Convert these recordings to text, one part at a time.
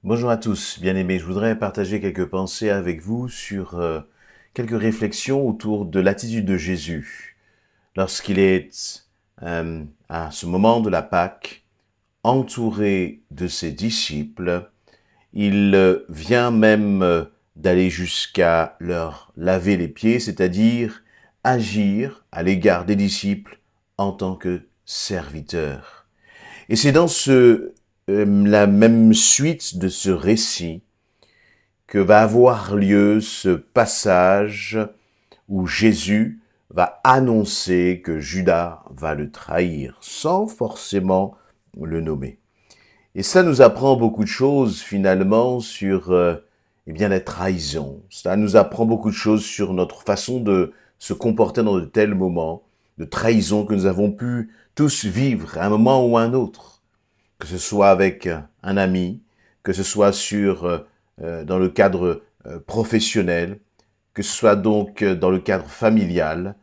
Bonjour à tous, bien-aimés. Je voudrais partager quelques pensées avec vous sur quelques réflexions autour de l'attitude de Jésus lorsqu'il est à ce moment de la Pâque, entouré de ses disciples. Il vient même d'aller jusqu'à leur laver les pieds, c'est-à-dire agir à l'égard des disciples en tant que serviteur. Et c'est dans la même suite de ce récit que va avoir lieu ce passage où Jésus va annoncer que Judas va le trahir, sans forcément le nommer. Et ça nous apprend beaucoup de choses finalement sur la trahison. Ça nous apprend beaucoup de choses sur notre façon de se comporter dans de tels moments de trahison que nous avons pu tous vivre à un moment ou à un autre. Que ce soit avec un ami, que ce soit dans le cadre professionnel, que ce soit donc dans le cadre familial,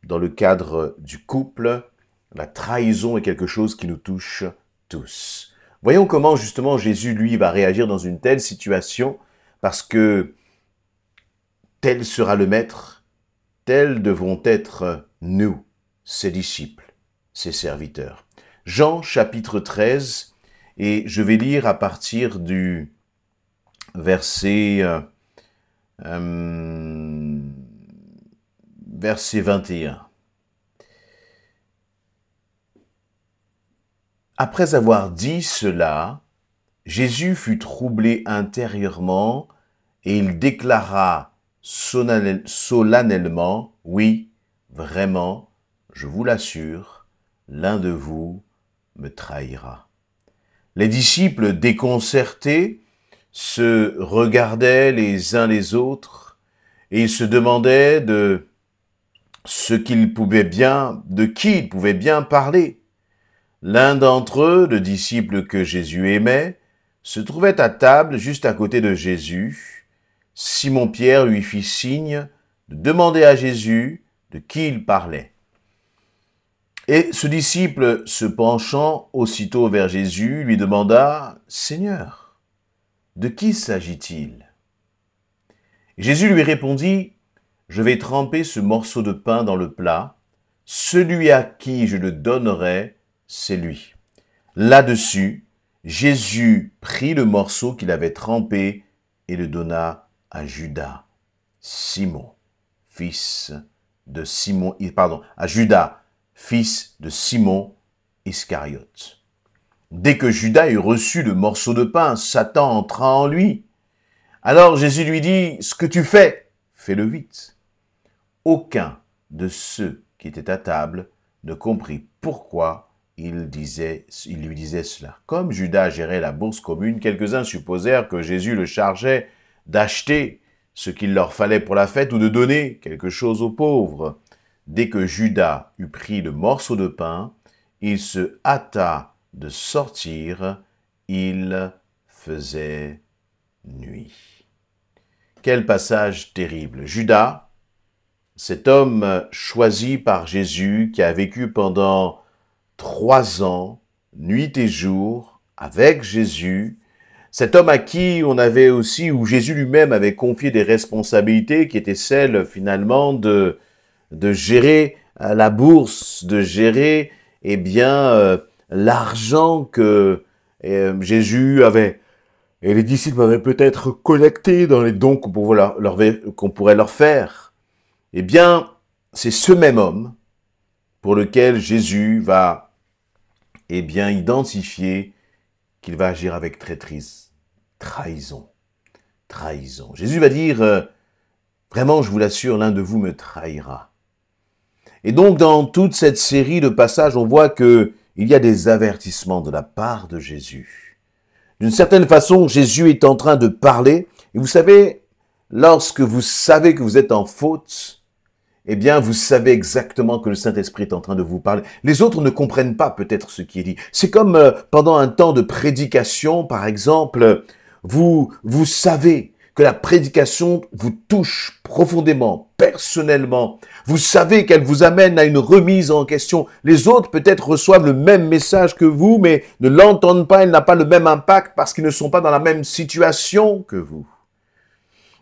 dans le cadre du couple, la trahison est quelque chose qui nous touche tous. Voyons comment justement Jésus, lui, va réagir dans une telle situation, parce que tel sera le Maître, tels devront être nous, ses disciples, ses serviteurs. Jean chapitre 13, et je vais lire à partir du verset 21. Après avoir dit cela, Jésus fut troublé intérieurement et il déclara solennellement, « Oui, vraiment, je vous l'assure, l'un de vous me trahira. » Les disciples déconcertés se regardaient les uns les autres et ils se demandaient de qui ils pouvaient bien parler. L'un d'entre eux, le disciple que Jésus aimait, se trouvait à table juste à côté de Jésus. Simon-Pierre lui fit signe de demander à Jésus de qui il parlait. Et ce disciple, se penchant aussitôt vers Jésus, lui demanda « Seigneur, de qui s'agit-il » Jésus lui répondit « Je vais tremper ce morceau de pain dans le plat. Celui à qui je le donnerai, c'est lui. » Là-dessus, Jésus prit le morceau qu'il avait trempé et le donna à Judas, fils de Simon Iscariote. Dès que Judas eut reçu le morceau de pain, Satan entra en lui. Alors Jésus lui dit, « Ce que tu fais, fais-le vite. » Aucun de ceux qui étaient à table ne comprit pourquoi il lui disait cela. Comme Judas gérait la bourse commune, quelques-uns supposèrent que Jésus le chargeait d'acheter ce qu'il leur fallait pour la fête ou de donner quelque chose aux pauvres. Dès que Judas eut pris le morceau de pain, il se hâta de sortir. Il faisait nuit. Quel passage terrible. Judas, cet homme choisi par Jésus, qui a vécu pendant 3 ans, nuit et jour, avec Jésus, cet homme à qui où Jésus lui-même avait confié des responsabilités qui étaient celles finalement de gérer la bourse, de gérer l'argent que Jésus avait et les disciples avaient peut-être collecté dans les dons qu'on pourrait leur faire. Eh bien, c'est ce même homme pour lequel Jésus va identifier qu'il va agir avec traîtrise, trahison. Jésus va dire, vraiment, je vous l'assure, l'un de vous me trahira. Et donc, dans toute cette série de passages, on voit qu'il y a des avertissements de la part de Jésus. D'une certaine façon, Jésus est en train de parler. Et vous savez, lorsque vous savez que vous êtes en faute, eh bien, vous savez exactement que le Saint-Esprit est en train de vous parler. Les autres ne comprennent pas peut-être ce qui est dit. C'est comme pendant un temps de prédication, par exemple, vous savez que la prédication vous touche profondément, personnellement. Vous savez qu'elle vous amène à une remise en question. Les autres peut-être reçoivent le même message que vous, mais ne l'entendent pas, elle n'a pas le même impact parce qu'ils ne sont pas dans la même situation que vous.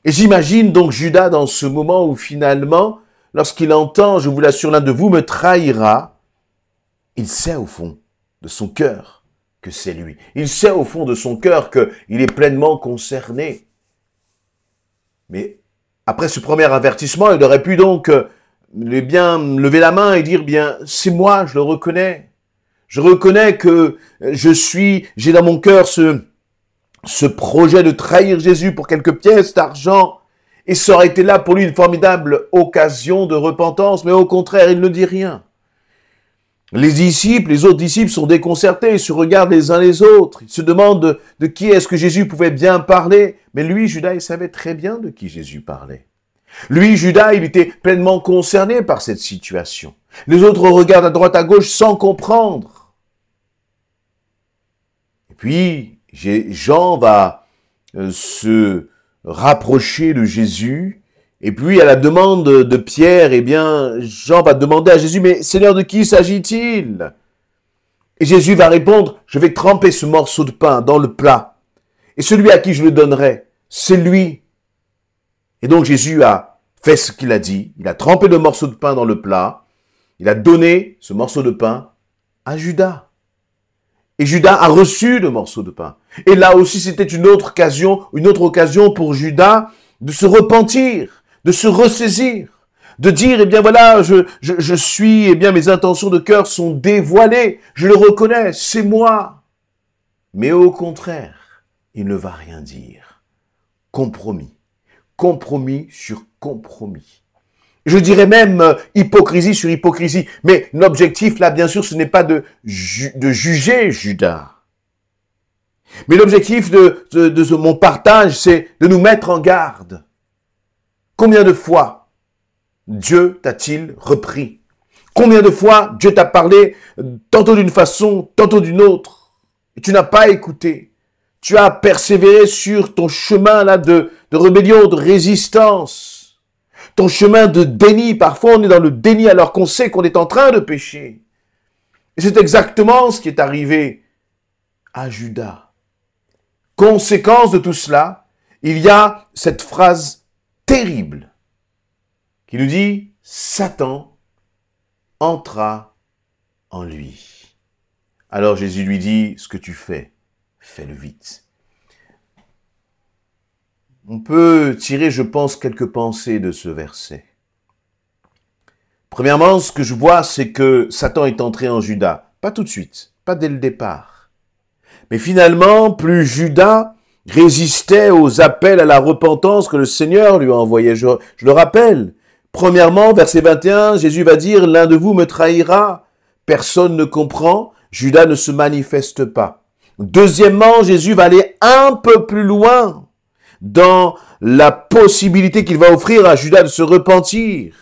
Et j'imagine donc Judas dans ce moment où finalement, lorsqu'il entend, je vous l'assure, l'un de vous me trahira, il sait au fond de son cœur que c'est lui. Il sait au fond de son cœur qu'il est pleinement concerné. Mais après ce premier avertissement, il aurait pu donc bien lever la main et dire, bien, c'est moi, je le reconnais. Je reconnais que j'ai dans mon cœur ce projet de trahir Jésus pour quelques pièces d'argent. Et ça aurait été là pour lui une formidable occasion de repentance, mais au contraire, il ne dit rien. Les autres disciples sont déconcertés, ils se regardent les uns les autres, ils se demandent de qui est-ce que Jésus pouvait bien parler. Mais lui, Judas, il savait très bien de qui Jésus parlait. Lui, Judas, il était pleinement concerné par cette situation. Les autres regardent à droite à gauche sans comprendre. Et puis, Jean va se rapprocher de Jésus. Et puis, à la demande de Pierre, eh bien, Jean va demander à Jésus, mais Seigneur, de qui s'agit-il? Et Jésus va répondre, je vais tremper ce morceau de pain dans le plat. Et celui à qui je le donnerai, c'est lui. Et donc, Jésus a fait ce qu'il a dit. Il a trempé le morceau de pain dans le plat. Il a donné ce morceau de pain à Judas. Et Judas a reçu le morceau de pain. Et là aussi, c'était une autre occasion pour Judas de se repentir, de se ressaisir, de dire, eh bien voilà, je suis, eh bien mes intentions de cœur sont dévoilées, je le reconnais, c'est moi. Mais au contraire, il ne va rien dire. Compromis sur compromis. Je dirais même hypocrisie sur hypocrisie. Mais l'objectif là, bien sûr, ce n'est pas de juger Judas. Mais l'objectif de mon partage, c'est de nous mettre en garde. Combien de fois Dieu t'a-t-il repris? Combien de fois Dieu t'a parlé tantôt d'une façon, tantôt d'une autre? Et tu n'as pas écouté. Tu as persévéré sur ton chemin là de rébellion, de résistance. Ton chemin de déni. Parfois, on est dans le déni alors qu'on sait qu'on est en train de pécher. Et c'est exactement ce qui est arrivé à Judas. Conséquence de tout cela, il y a cette phrase terrible qui nous dit « Satan entra en lui ». Alors Jésus lui dit « Ce que tu fais, fais-le vite ». On peut tirer, je pense, quelques pensées de ce verset. Premièrement, ce que je vois, c'est que Satan est entré en Judas. Pas tout de suite, pas dès le départ. Mais finalement, plus Judas résistait aux appels à la repentance que le Seigneur lui a envoyés. Je le rappelle. Premièrement, verset 21, Jésus va dire « L'un de vous me trahira ». Personne ne comprend. Judas ne se manifeste pas. Deuxièmement, Jésus va aller un peu plus loin dans la possibilité qu'il va offrir à Judas de se repentir.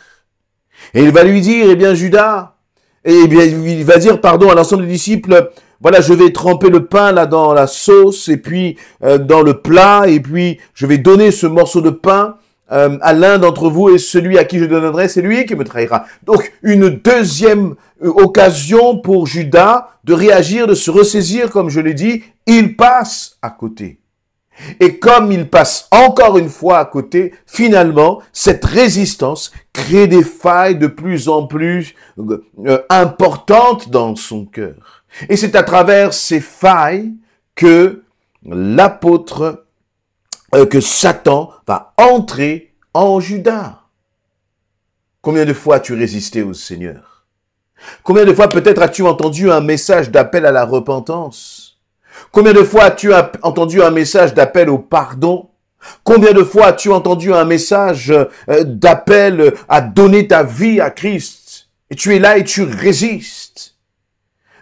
Et il va lui dire, eh bien Judas, il va dire, à l'ensemble des disciples, voilà, je vais tremper le pain là dans la sauce, et puis dans le plat, et puis je vais donner ce morceau de pain à l'un d'entre vous, et celui à qui je donnerai, c'est lui qui me trahira. Donc, une deuxième occasion pour Judas de réagir, de se ressaisir, comme je l'ai dit, il passe à côté. Et comme il passe encore une fois à côté, finalement, cette résistance crée des failles de plus en plus importantes dans son cœur. Et c'est à travers ces failles que que Satan va entrer en Judas. Combien de fois as-tu résisté au Seigneur? Combien de fois peut-être as-tu entendu un message d'appel à la repentance? Combien de fois as-tu entendu un message d'appel au pardon? Combien de fois as-tu entendu un message d'appel à donner ta vie à Christ? Et tu es là et tu résistes.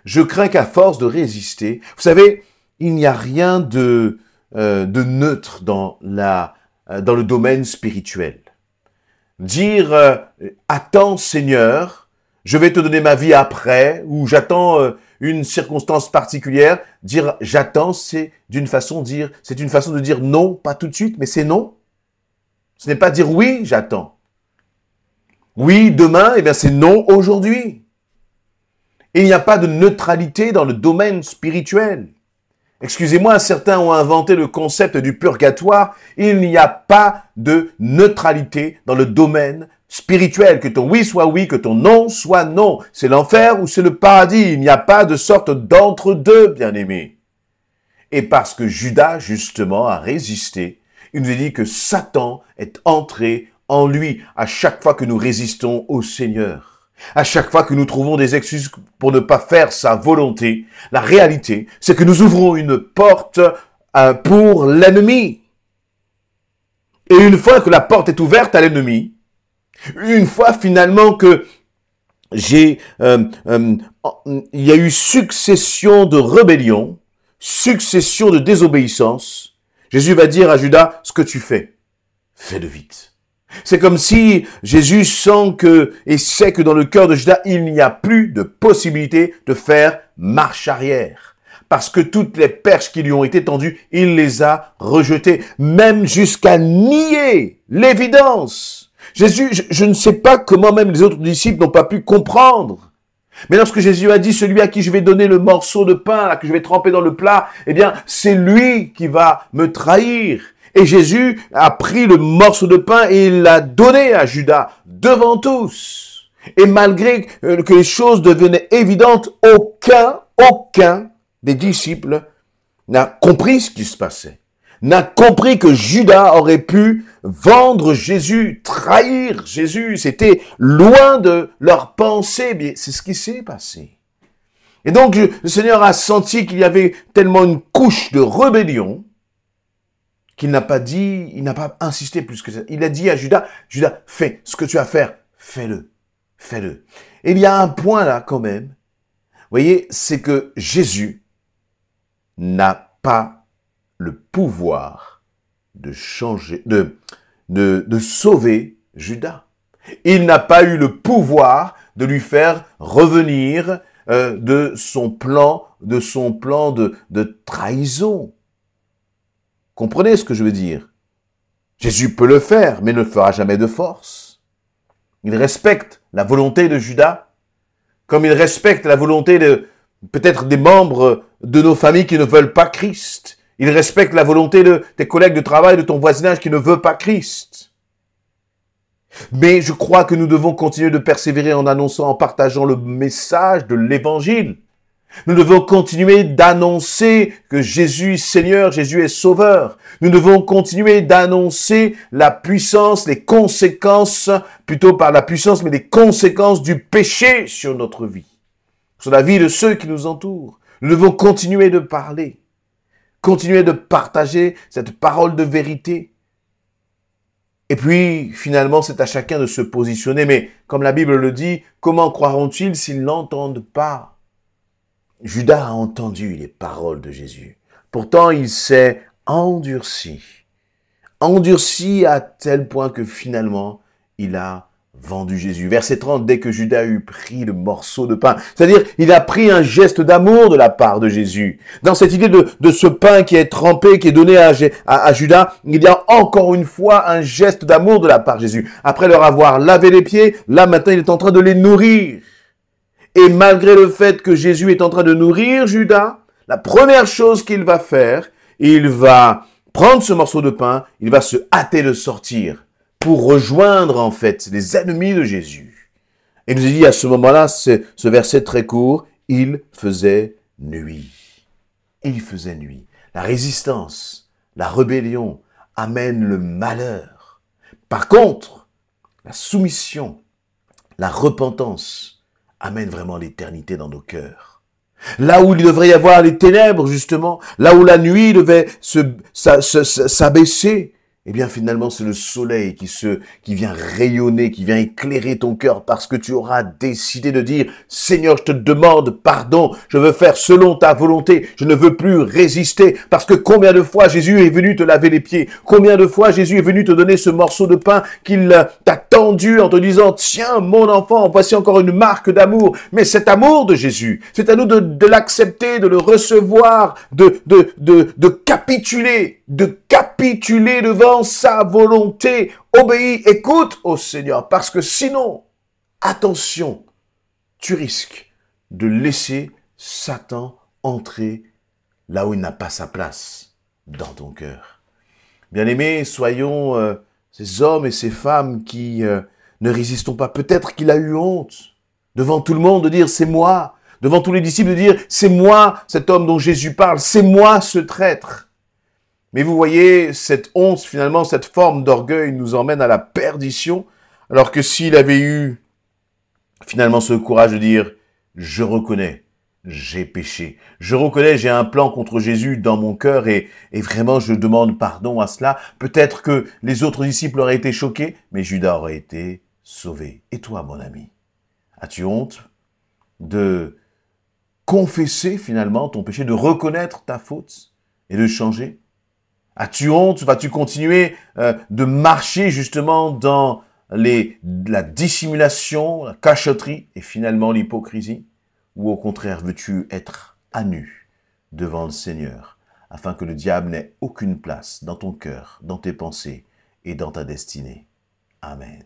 Je crains qu'à force de résister, vous savez, il n'y a rien de neutre dans le domaine spirituel. Dire attends Seigneur, je vais te donner ma vie après, ou j'attends une circonstance particulière, dire j'attends, c'est une façon de dire non, pas tout de suite, mais c'est non. Ce n'est pas dire oui, j'attends. Oui, demain, eh bien c'est non aujourd'hui. Et il n'y a pas de neutralité dans le domaine spirituel. Excusez-moi, certains ont inventé le concept du purgatoire. Il n'y a pas de neutralité dans le domaine spirituel. Que ton oui soit oui, que ton non soit non. C'est l'enfer ou c'est le paradis. Il n'y a pas de sorte d'entre-deux, bien-aimés. Et parce que Judas, justement, a résisté, il nous a dit que Satan est entré en lui à chaque fois que nous résistons au Seigneur. À chaque fois que nous trouvons des excuses pour ne pas faire sa volonté, la réalité, c'est que nous ouvrons une porte pour l'ennemi. Et une fois que la porte est ouverte à l'ennemi, une fois finalement que il y a eu succession de rébellions, succession de désobéissance, Jésus va dire à Judas, ce que tu fais, fais-le vite. C'est comme si Jésus sait que dans le cœur de Judas, il n'y a plus de possibilité de faire marche arrière. Parce que toutes les perches qui lui ont été tendues, il les a rejetées, même jusqu'à nier l'évidence. Jésus, je ne sais pas comment même les autres disciples n'ont pas pu comprendre. Mais lorsque Jésus a dit, celui à qui je vais donner le morceau de pain, là, que je vais tremper dans le plat, eh bien, c'est lui qui va me trahir. Et Jésus a pris le morceau de pain et il l'a donné à Judas devant tous. Et malgré que les choses devenaient évidentes, aucun des disciples n'a compris ce qui se passait. N'a compris que Judas aurait pu vendre Jésus, trahir Jésus. C'était loin de leur pensée. Mais c'est ce qui s'est passé. Et donc le Seigneur a senti qu'il y avait tellement une couche de rébellion qu'il n'a pas dit, il n'a pas insisté plus que ça. Il a dit à Judas, Judas, fais ce que tu as à faire, fais-le, fais-le. Et il y a un point là quand même, vous voyez, c'est que Jésus n'a pas le pouvoir de changer, de sauver Judas. Il n'a pas eu le pouvoir de lui faire revenir de son plan de trahison. Comprenez ce que je veux dire? Jésus peut le faire, mais ne le fera jamais de force. Il respecte la volonté de Judas, comme il respecte la volonté de peut-être des membres de nos familles qui ne veulent pas Christ. Il respecte la volonté de tes collègues de travail, de ton voisinage qui ne veut pas Christ. Mais je crois que nous devons continuer de persévérer en annonçant, en partageant le message de l'Évangile. Nous devons continuer d'annoncer que Jésus est Seigneur, Jésus est Sauveur. Nous devons continuer d'annoncer la puissance, les conséquences, plutôt par la puissance, mais les conséquences du péché sur notre vie, sur la vie de ceux qui nous entourent. Nous devons continuer de parler, continuer de partager cette parole de vérité. Et puis, finalement, c'est à chacun de se positionner. Mais, comme la Bible le dit, comment croiront-ils s'ils n'entendent pas? Judas a entendu les paroles de Jésus. Pourtant, il s'est endurci. Endurci à tel point que finalement, il a vendu Jésus. Verset 30, dès que Judas eut pris le morceau de pain, c'est-à-dire, il a pris un geste d'amour de la part de Jésus. Dans cette idée de ce pain qui est trempé, qui est donné à Judas, il y a encore une fois un geste d'amour de la part de Jésus. Après leur avoir lavé les pieds, là maintenant, il est en train de les nourrir. Et malgré le fait que Jésus est en train de nourrir Judas, la première chose qu'il va faire, il va prendre ce morceau de pain, il va se hâter de sortir pour rejoindre en fait les ennemis de Jésus. Et il nous dit à ce moment-là, ce verset très court, il faisait nuit. Il faisait nuit. La résistance, la rébellion amène le malheur. Par contre, la soumission, la repentance, amène vraiment l'éternité dans nos cœurs. Là où il devrait y avoir les ténèbres, justement, là où la nuit devait s'abaisser, eh bien finalement c'est le soleil qui vient rayonner, qui vient éclairer ton cœur parce que tu auras décidé de dire « Seigneur, je te demande pardon, je veux faire selon ta volonté, je ne veux plus résister. » Parce que combien de fois Jésus est venu te laver les pieds, combien de fois Jésus est venu te donner ce morceau de pain qu'il t'a tendu en te disant « Tiens, mon enfant, voici encore une marque d'amour. » Mais cet amour de Jésus, c'est à nous de l'accepter, de le recevoir, de capituler de capituler devant sa volonté. Obéis, écoute au Seigneur, parce que sinon, attention, tu risques de laisser Satan entrer là où il n'a pas sa place, dans ton cœur. Bien-aimés, soyons ces hommes et ces femmes qui ne résistons pas. Peut-être qu'il a eu honte devant tout le monde de dire « c'est moi », devant tous les disciples de dire « c'est moi cet homme dont Jésus parle, c'est moi ce traître ». Mais vous voyez, cette honte, finalement, cette forme d'orgueil nous emmène à la perdition, alors que s'il avait eu finalement ce courage de dire « je reconnais ». J'ai péché. Je reconnais, j'ai un plan contre Jésus dans mon cœur et vraiment je demande pardon à cela. Peut-être que les autres disciples auraient été choqués, mais Judas aurait été sauvé. Et toi, mon ami, as-tu honte de confesser finalement ton péché, de reconnaître ta faute et de changer? As-tu honte? Vas-tu continuer de marcher justement dans la dissimulation, la cachotterie et finalement l'hypocrisie? Ou au contraire, veux-tu être à nu devant le Seigneur, afin que le diable n'ait aucune place dans ton cœur, dans tes pensées et dans ta destinée? Amen.